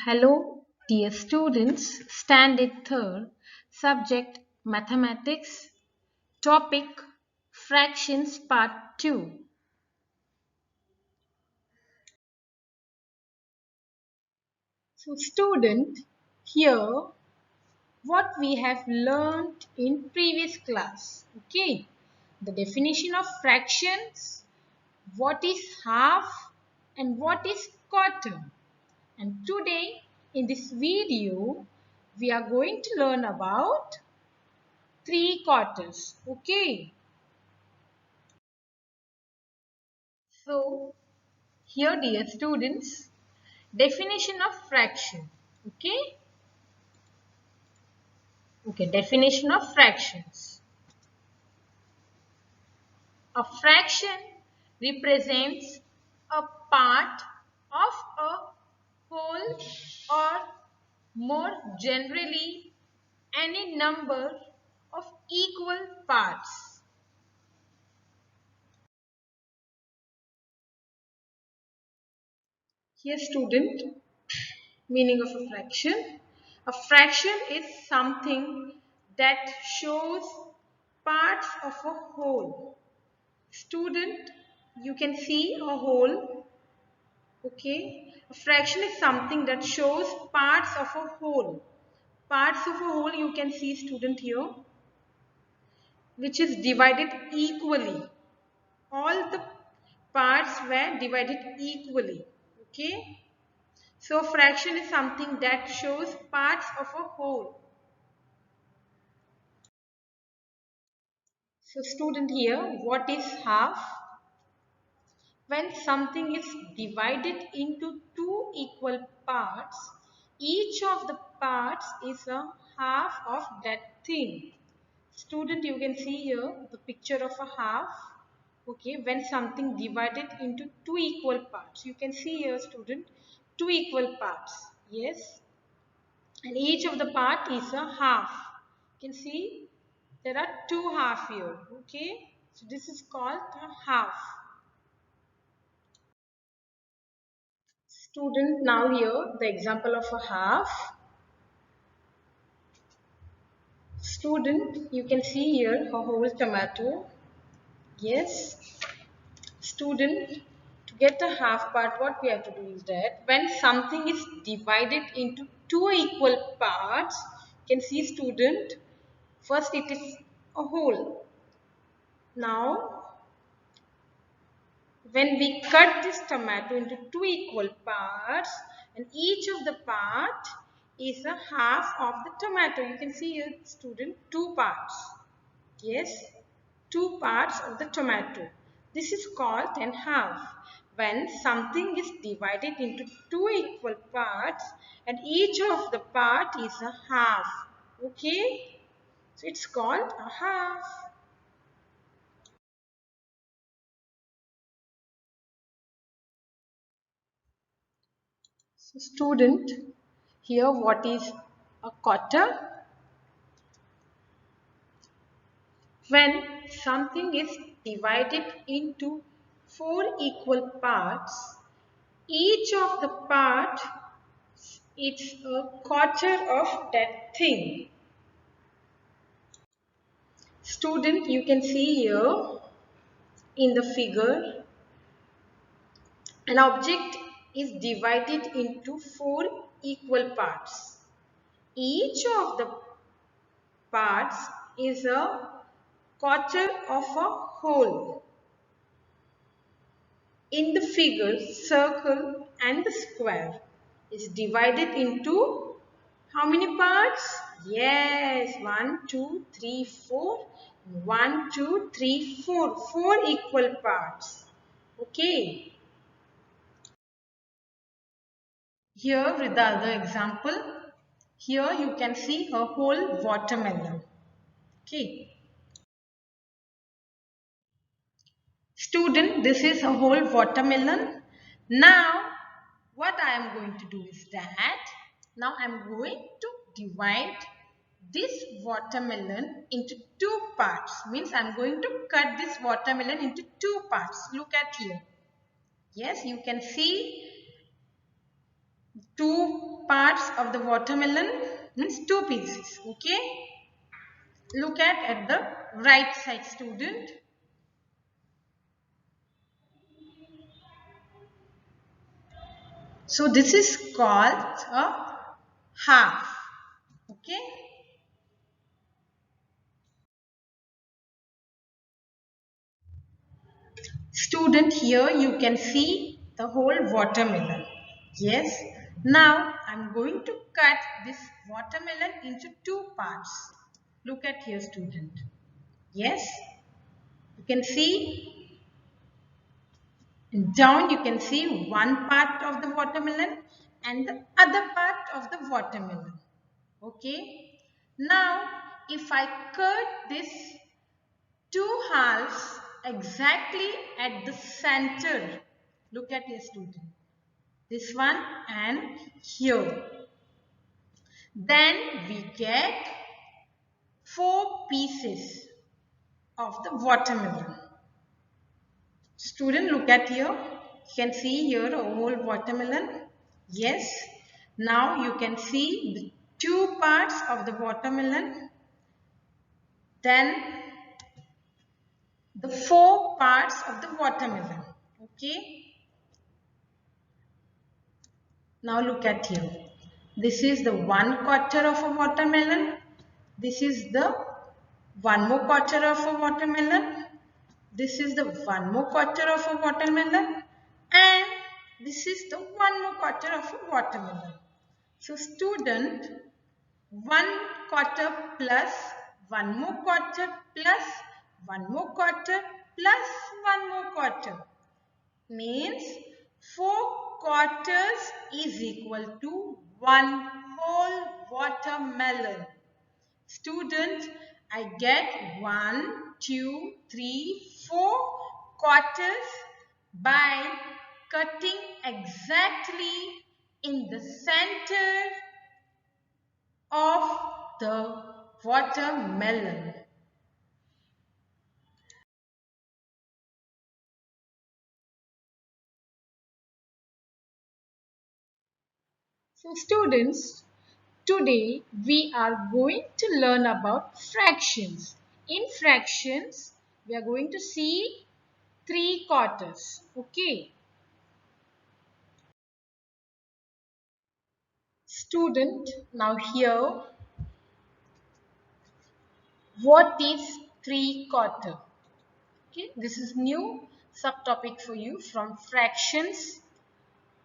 Hello, dear students, Standard 3rd, subject Mathematics, topic Fractions Part 2. So, student, here what we have learned in previous class. Okay, the definition of fractions, what is half, and what is quarter. And today, in this video, we are going to learn about 3/4. Okay. So here dear students, definition of fraction. Okay. Okay. Definition of fractions. A fraction represents a part of a whole or more generally any number of equal parts. Here student, meaning of a fraction. A fraction is something that shows parts of a whole. Student, you can see a whole. Okay. A fraction is something that shows parts of a whole. Parts of a whole you can see student here, which is divided equally. All the parts were divided equally. Okay. So fraction is something that shows parts of a whole. So student here, what is half? When something is divided into two equal parts, each of the parts is a half of that thing. Student, you can see here the picture of a half. Okay, when something divided into two equal parts. You can see here student, two equal parts. Yes. And each of the part is a half. You can see there are two half here. Okay. So this is called a half. Student, now here the example of a half. Student, you can see here a whole tomato. Yes. Student, to get a half part, what we have to do is that when something is divided into two equal parts, you can see student, first it is a whole. Now, when we cut this tomato into two equal parts, and each of the part is a half of the tomato. You can see here, student, two parts. Yes, two parts of the tomato. This is called an half. When something is divided into two equal parts and each of the part is a half. Okay, so it's called a half. So student, here what is a quarter? When something is divided into four equal parts, each of the part is a quarter of that thing. Student, you can see here in the figure, an object is divided into four equal parts. Each of the parts is a quarter of a whole. In the figure, circle and the square is divided into how many parts? Yes, 1, 2, 3, 4. 1, 2, 3, 4. 4 equal parts. Okay. Here with the other example, here you can see a whole watermelon. Okay. Student, this is a whole watermelon. Now, what I am going to do is that, now I am going to divide this watermelon into two parts. Means I am going to cut this watermelon into two parts. Look at here. Yes, you can see two parts of the watermelon, means two pieces. Okay. Look at the right side, student. So this is called a half. Okay. Student, here you can see the whole watermelon. Yes. Now I'm going to cut this watermelon into two parts. Look at here, student. Yes. You can see down, you can see one part of the watermelon and the other part of the watermelon. Okay. Now if I cut this two halves exactly at the center, look at your student, this one and here, then we get four pieces of the watermelon. Student, look at here. You can see here a whole watermelon. Yes. Now you can see the two parts of the watermelon. Then the four parts of the watermelon. Okay. Now look at here. This is the 1/4 of a watermelon. This is the 1 more quarter of a watermelon. This is the 1 more quarter of a watermelon. And this is the 1 more quarter of a watermelon. So student, 1/4 plus 1 more quarter plus 1 more quarter plus 1 more quarter means 4/4 is equal to 1 whole watermelon. Student, I get 1, 2, 3, 4 quarters by cutting exactly in the center of the watermelon. So students, today we are going to learn about fractions. In fractions, we are going to see 3/4. Okay. Student, now here, what is 3/4? Okay, this is new subtopic for you from fractions.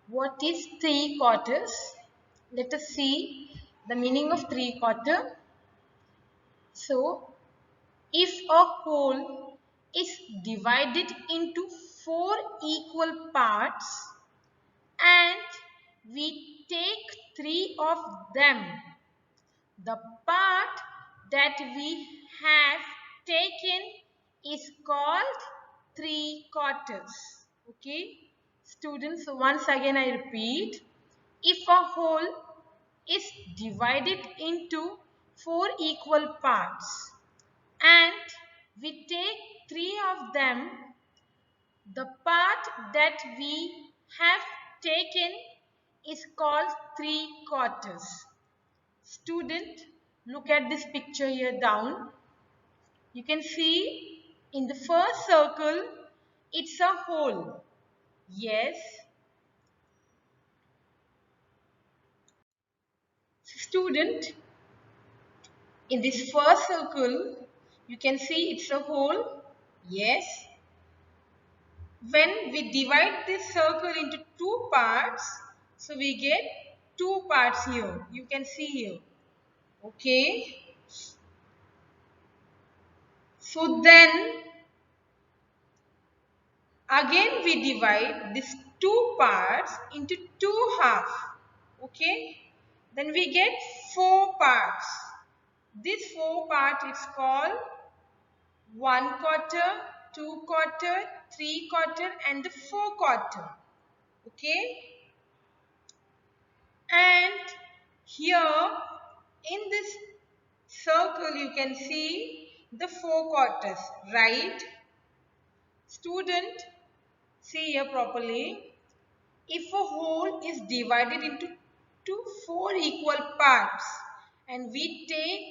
What is 3/4? Let us see the meaning of 3/4. So, if a whole is divided into 4 equal parts and we take 3 of them, the part that we have taken is called 3/4. Okay, students, so once again I repeat, if a whole is divided into 4 equal parts and we take 3 of them, the part that we have taken is called 3/4. Student, look at this picture here down. You can see in the first circle, it's a whole. Yes. Student, in this first circle, you can see it's a whole. Yes. When we divide this circle into two parts, so we get two parts here. You can see here. Okay. So then again we divide these two parts into two halves. Okay. Then we get four parts. This four part is called 1/4, 2/4, 3/4 and the 4/4. Okay. And here in this circle you can see the 4/4, right? Student, see here properly. If a whole is divided into two 4 equal parts and we take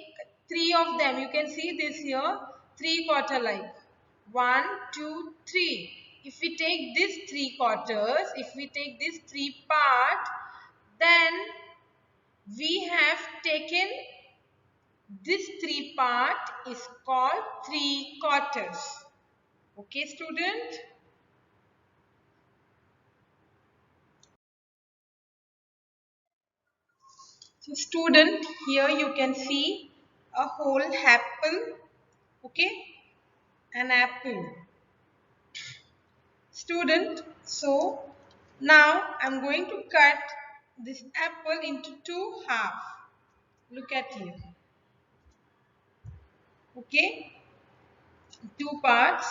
3 of them. You can see this here, 3 quarter like 1, 2, 3. If we take these 3 quarters, if we take this 3 part, then we have taken this 3 part is called 3 quarters. Okay, student? So student, here you can see a whole apple, okay, an apple. Student, so now I'm going to cut this apple into 2 halves. Look at here, okay, 2 parts.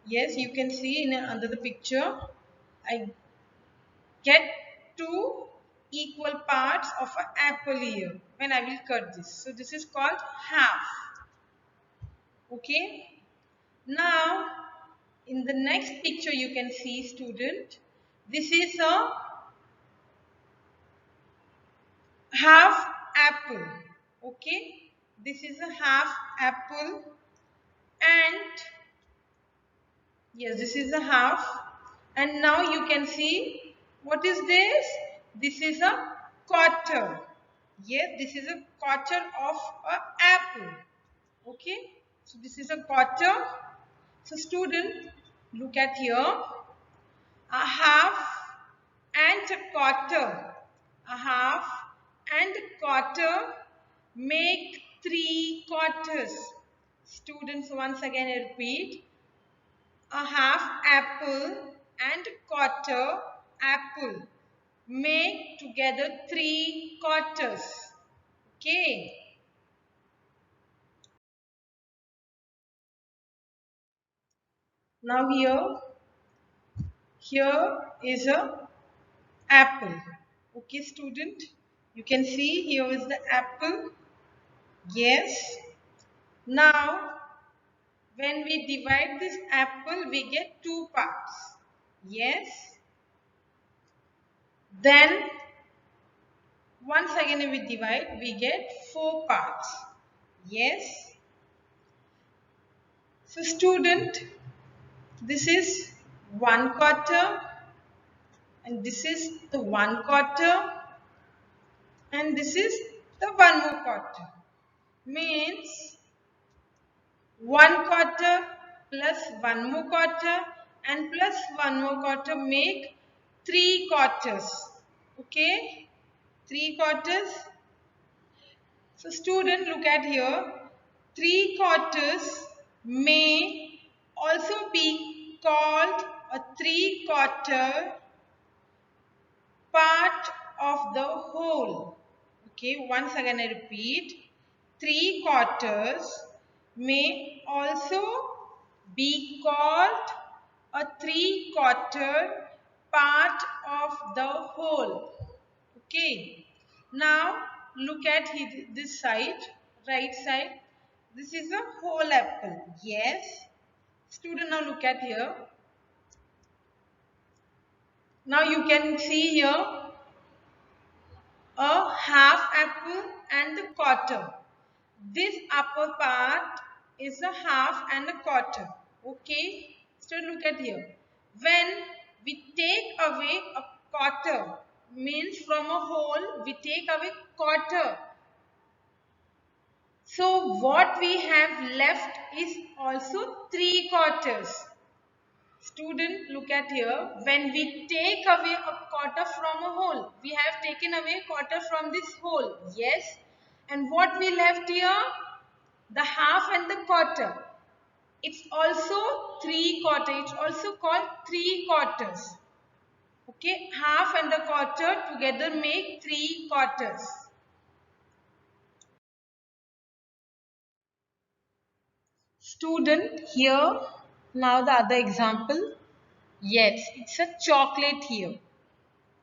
Yes, you can see in under the picture, I get 2 equal parts of an apple here when I will cut this. So this is called half, okay. Now, in the next picture you can see, student, this is a half apple, okay. This is a half apple and yes, this is a half, and now you can see what is this? This is a quarter. Yes, this is a quarter of an apple, okay. So this is a quarter. So student, look at here, a half and a quarter. A half and a quarter make 3 quarters. Students, once again I repeat, a half apple and a quarter apple make together 3 quarters. Okay. Now here is a apple. Okay, student, you can see here is the apple. Yes. Now, when we divide this apple, we get 2 parts. Yes. Then, once again we divide, we get 4 parts. Yes. So, student, this is 1 quarter and this is the 1 quarter and this is the 1 more quarter. Means 1 quarter plus 1 more quarter and plus 1 more quarter make 3 quarters. Okay, 3 quarters. So student, look at here, 3 quarters may also be called a 3/4 part of the whole. Okay, once again I repeat, 3 quarters may also be called a 3/4 part of the whole. Okay. Now look at this side, right side. This is a whole apple. Yes. Student, now look at here. Now you can see here a half apple and a quarter. This upper part is a half and a quarter. Okay. So look at here. When we take away a quarter, means from a whole we take away quarter. So what we have left is also 3 quarters. Student, look at here. When we take away a quarter from a whole, we have taken away quarter from this whole. Yes. And what we left here? The half and the quarter. It's also 3/4. It's also called 3 quarters. Okay. Half and the quarter together make 3 quarters. Student, here now the other example. Yes, it's a chocolate here.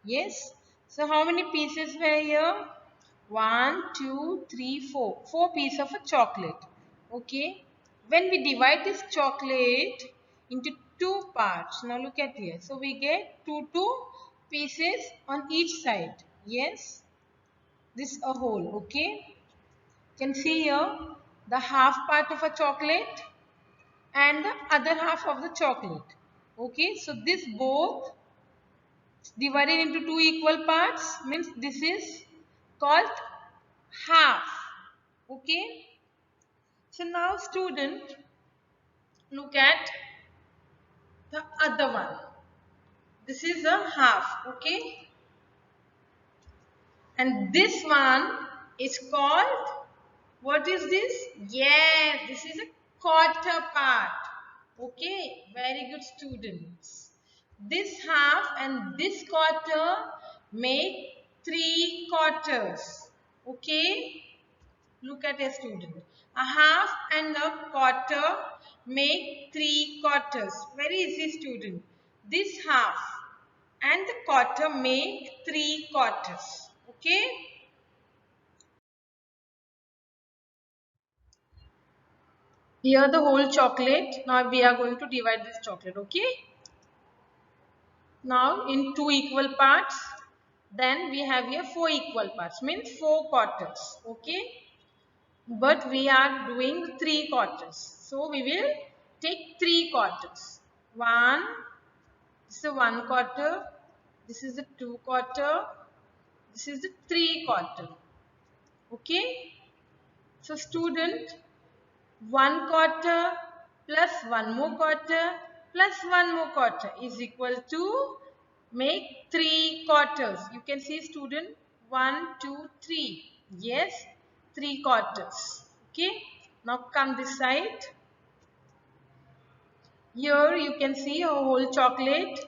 Yes. So how many pieces were here? 1, 2, 3, 4. 4 pieces of a chocolate. Okay. When we divide this chocolate into 2 parts. Now look at here. So we get 2 pieces on each side. Yes. this a whole. Okay, you can see here the half part of a chocolate and the other half of the chocolate. Okay, so this both divided into two equal parts means this is called half. Okay, so now student, look at the other one. This is a half. Okay, and this one is called, what is this? Yes, this is a quarter part. Okay, very good students. This half and this quarter make 3/4. Okay, look at a student. A half and a quarter make 3/4. Very easy, student. This half and the quarter make 3/4. Okay. Here the whole chocolate. Now we are going to divide this chocolate. Okay. Now in two equal parts. Then we have here four equal parts. Means 4/4. Okay. But we are doing 3/4. So we will take 3/4. One. This is the 1/4. This is the 2/4. This is the 3/4. Okay. So student, 1/4 plus one more quarter plus one more quarter is equal to make 3/4. You can see student, 1, 2, 3. Yes, 3/4. Okay. Now come this side. Here you can see a whole chocolate.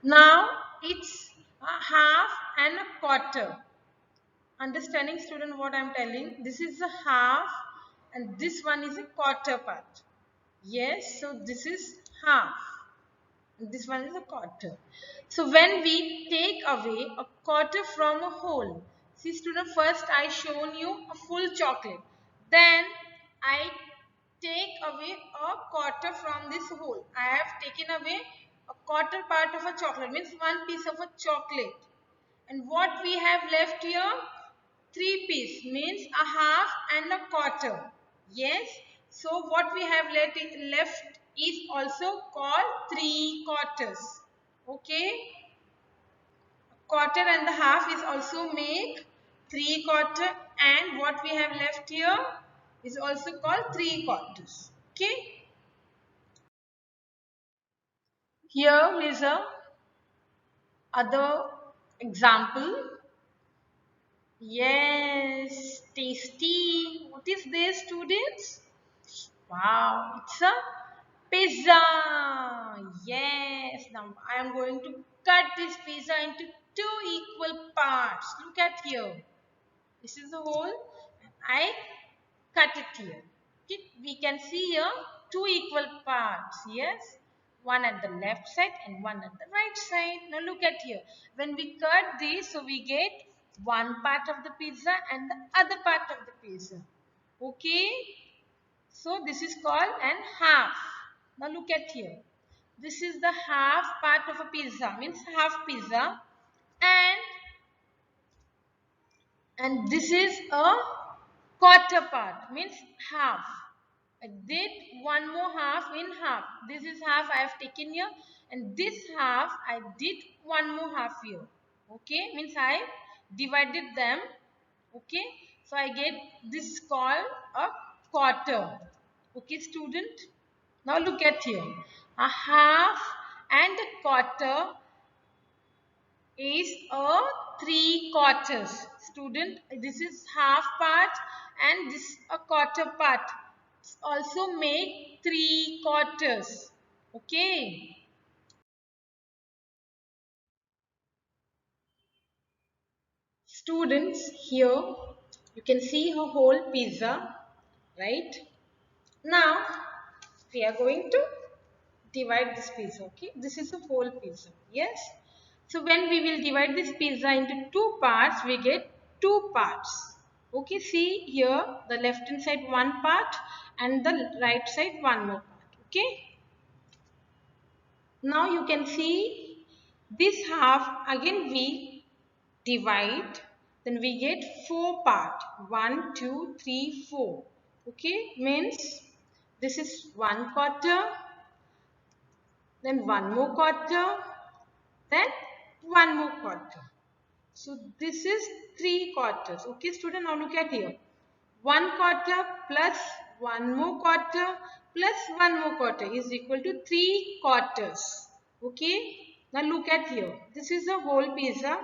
Now it's a half and a quarter. Understanding student what I am telling? This is a half and this one is a quarter part. Yes, so this is half. This one is a quarter. So when we take away a quarter from a whole, see student, first I shown you a full chocolate. Then I take away a quarter from this whole. I have taken away a quarter part of a chocolate, means one piece of a chocolate. And what we have left here? 3 piece, means a half and a quarter. Yes. So what we have left is also called 3/4. Okay. Quarter and the half is also make 3/4, and what we have left here is also called 3/4. Okay. Here is a other example. Yes, tasty. What is this, students? Wow, it's a pizza. Yes, now I am going to cut this pizza into two equal parts. Look at here. This is the whole. I cut it here. Okay, we can see here two equal parts. Yes, one at the left side and one at the right side. Now look at here. When we cut this, so we get one part of the pizza and the other part of the pizza. Okay. So this is called an half. Now look at here. This is the half part of a pizza, means half pizza, and this is a quarter part, means half. I did one more half in half. This is half I have taken here, and this half I did one more half here. Okay, means I divided them. Okay, so I get this called a quarter. Okay, student. Now look at here. A half and a quarter is a 3/4. Student, this is half part and this a quarter part. Also make 3/4. Okay. Students, here you can see a whole pizza, right? Now we are going to divide this pizza. Okay, this is a whole pizza. Yes. So when we will divide this pizza into two parts, we get two parts. Okay, see here the left hand side one part and the right side one more part. Okay. Now you can see this half, again we divide, then we get 4 part. 1, 2, 3, 4. Okay, means this is 1 quarter, then 1 more quarter, then 1 more quarter. So this is 3 quarters. Okay, student, now look at here. 1 quarter plus 1 more quarter plus 1 more quarter is equal to 3 quarters. Okay, now look at here. This is a whole pizza.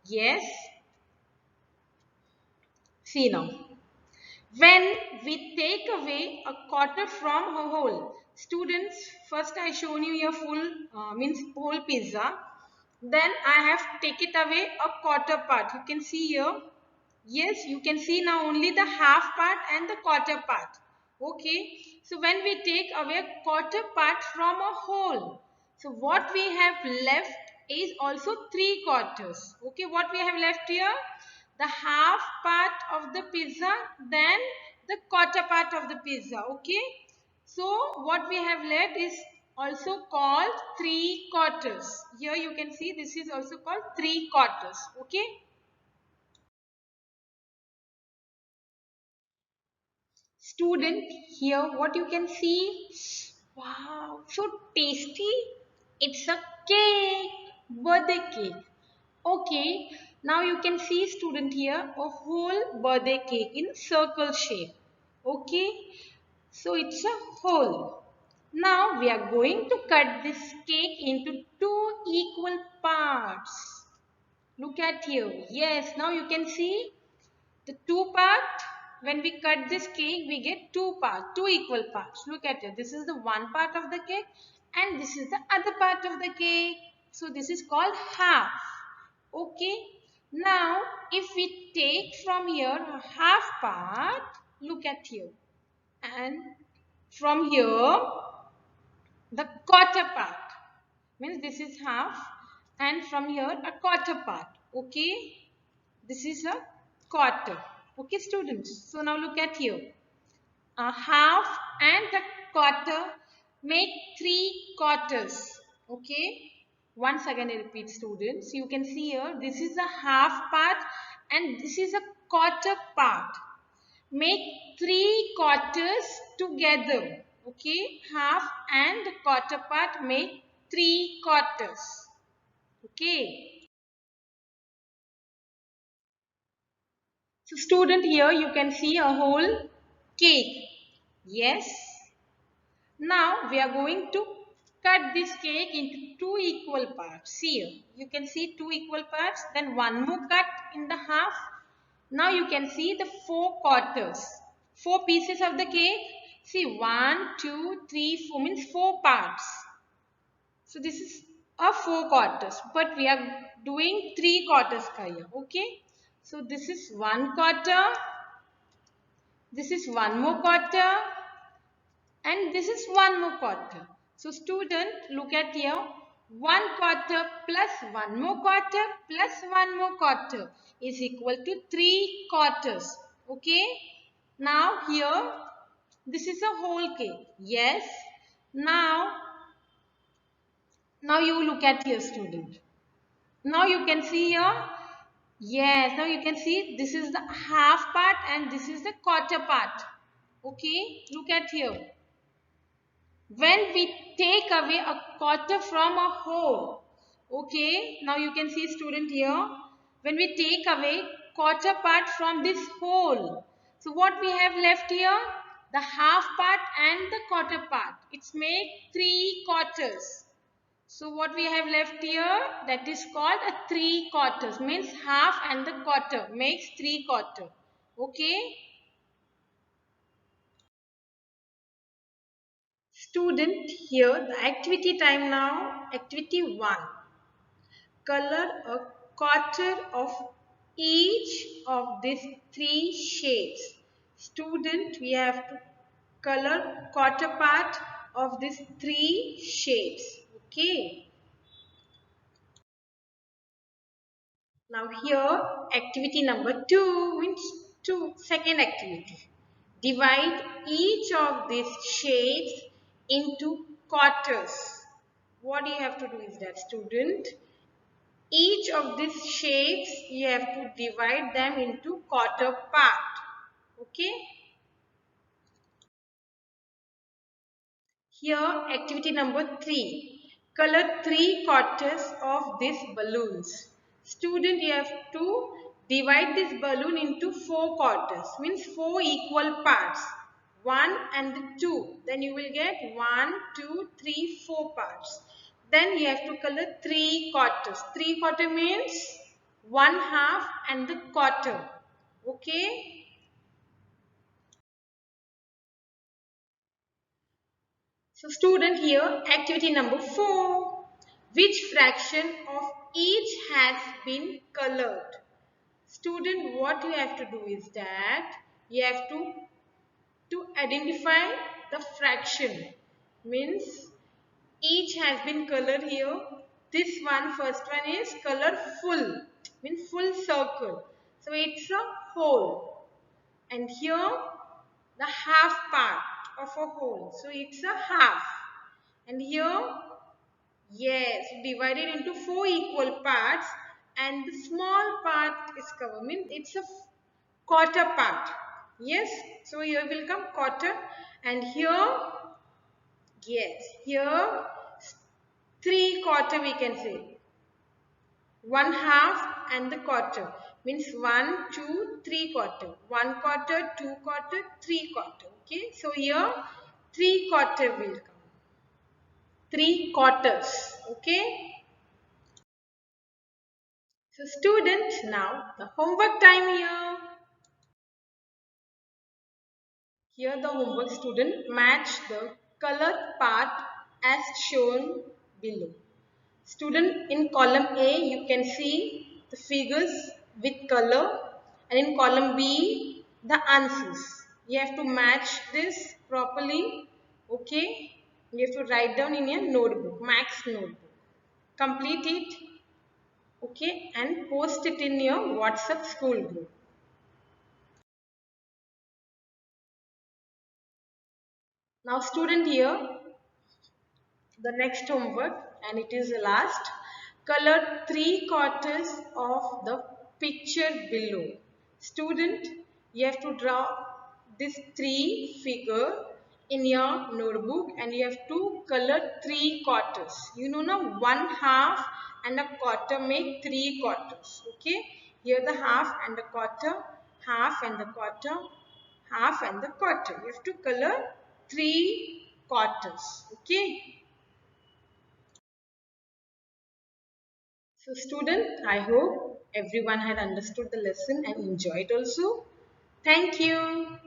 Yes. See now. When we take away a quarter from a whole, students, first I shown you your full means whole pizza. Then I have taken away a quarter part. You can see here. Yes, you can see now only the half part and the quarter part. Okay. So when we take away a quarter part from a whole, so what we have left is also 3 quarters. Okay. What we have left here? The half part of the pizza, then the quarter part of the pizza. Okay. So what we have left is also called 3 quarters. Here you can see this is also called 3 quarters. Okay. Student, here what you can see, wow, so tasty. It's a cake, birthday cake. Okay, now you can see, student, here a whole birthday cake in circle shape. Okay, so it's a whole. Now we are going to cut this cake into 2 equal parts. Look at here. Yes, now you can see the 2 part. When we cut this cake, we get 2 parts, 2 equal parts. Look at it. This is the one part of the cake and this is the other part of the cake. So this is called half. Okay. Now if we take from here a half part, look at here. And from here the quarter part. Means this is half and from here a quarter part. Okay. This is a quarter. Okay, students. So now look at here. A half and a quarter make 3 quarters. Okay. Once again I repeat, students. You can see here this is a half part and this is a quarter part. Make 3 quarters together. Okay. Half and quarter part make 3 quarters. Okay. So student, here you can see a whole cake. Yes. Now we are going to cut this cake into 2 equal parts. See here. You can see 2 equal parts. Then one more cut in the half. Now you can see the 4 quarters. 4 pieces of the cake. See 1, 2, 3, 4 means 4 parts. So this is a 4 quarters. But we are doing 3 quarters here. Okay. So this is 1 quarter. This is 1 more quarter and this is 1 more quarter. So student, look at here. 1 quarter plus 1 more quarter plus 1 more quarter is equal to 3 quarters. Okay. Now here, this is a whole cake. Yes. Now you look at here, student. Now you can see here. Yes, now you can see this is the half part and this is the quarter part. Okay, look at here. When we take away a quarter from a whole, okay, now you can see, student, here. When we take away quarter part from this whole, so what we have left here? The half part and the quarter part. It's made 3 quarters. So what we have left here, that is called a 3 quarters, means half and the quarter makes 3 quarter. Okay. Student, here the activity time now. Activity 1. Color a quarter of each of these 3 shapes. Student, we have to color quarter part of these 3 shapes. Okay. Now here activity number 2 means second activity. Divide each of these shapes into quarters. What you have to do is that, student, Each of these shapes you have to divide them into quarter part. Okay. Here activity number 3. Color 3 quarters of these balloons. Student, you have to divide this balloon into 4 quarters. Means 4 equal parts. 1 and 2. Then you will get 1, 2, 3, 4 parts. Then you have to color 3 quarters. 3 quarter means 1 half and the quarter. Okay. So student, here activity number 4. Which fraction of each has been colored? Student, what you have to do is that you have to identify the fraction. Means each has been colored here. This one, first one is color full. Means full circle. So it's a whole. And here the half part of a whole. So it's a half. And here, yes, divided into 4 equal parts and the small part is covered. Means it's a quarter part. Yes, so here will come quarter and here, yes, here 3 quarter we can say. 1 half and the quarter means 1, 2, 3 quarter. 1 quarter, 2 quarter, 3 quarter. Okay, so here 3 quarter will come. 3 quarters. Okay. So students, now the homework time here. Here the homework student match the colored part as shown below. Student, in column A you can see the figures with color and in column B the answers. You have to match this properly. Okay. You have to write down in your notebook, Max notebook. Complete it. Okay, and post it in your WhatsApp school group. Now student, here the next homework, and it is the last. Color 3 quarters of the picture below. Student, you have to draw this 3 figure in your notebook and you have to color 3 quarters. You know now, 1 half and a quarter make 3 quarters. Okay, here the half and the quarter, half and the quarter, half and the quarter. You have to color 3 quarters. Okay. So student, I hope everyone had understood the lesson and enjoyed also. Thank you.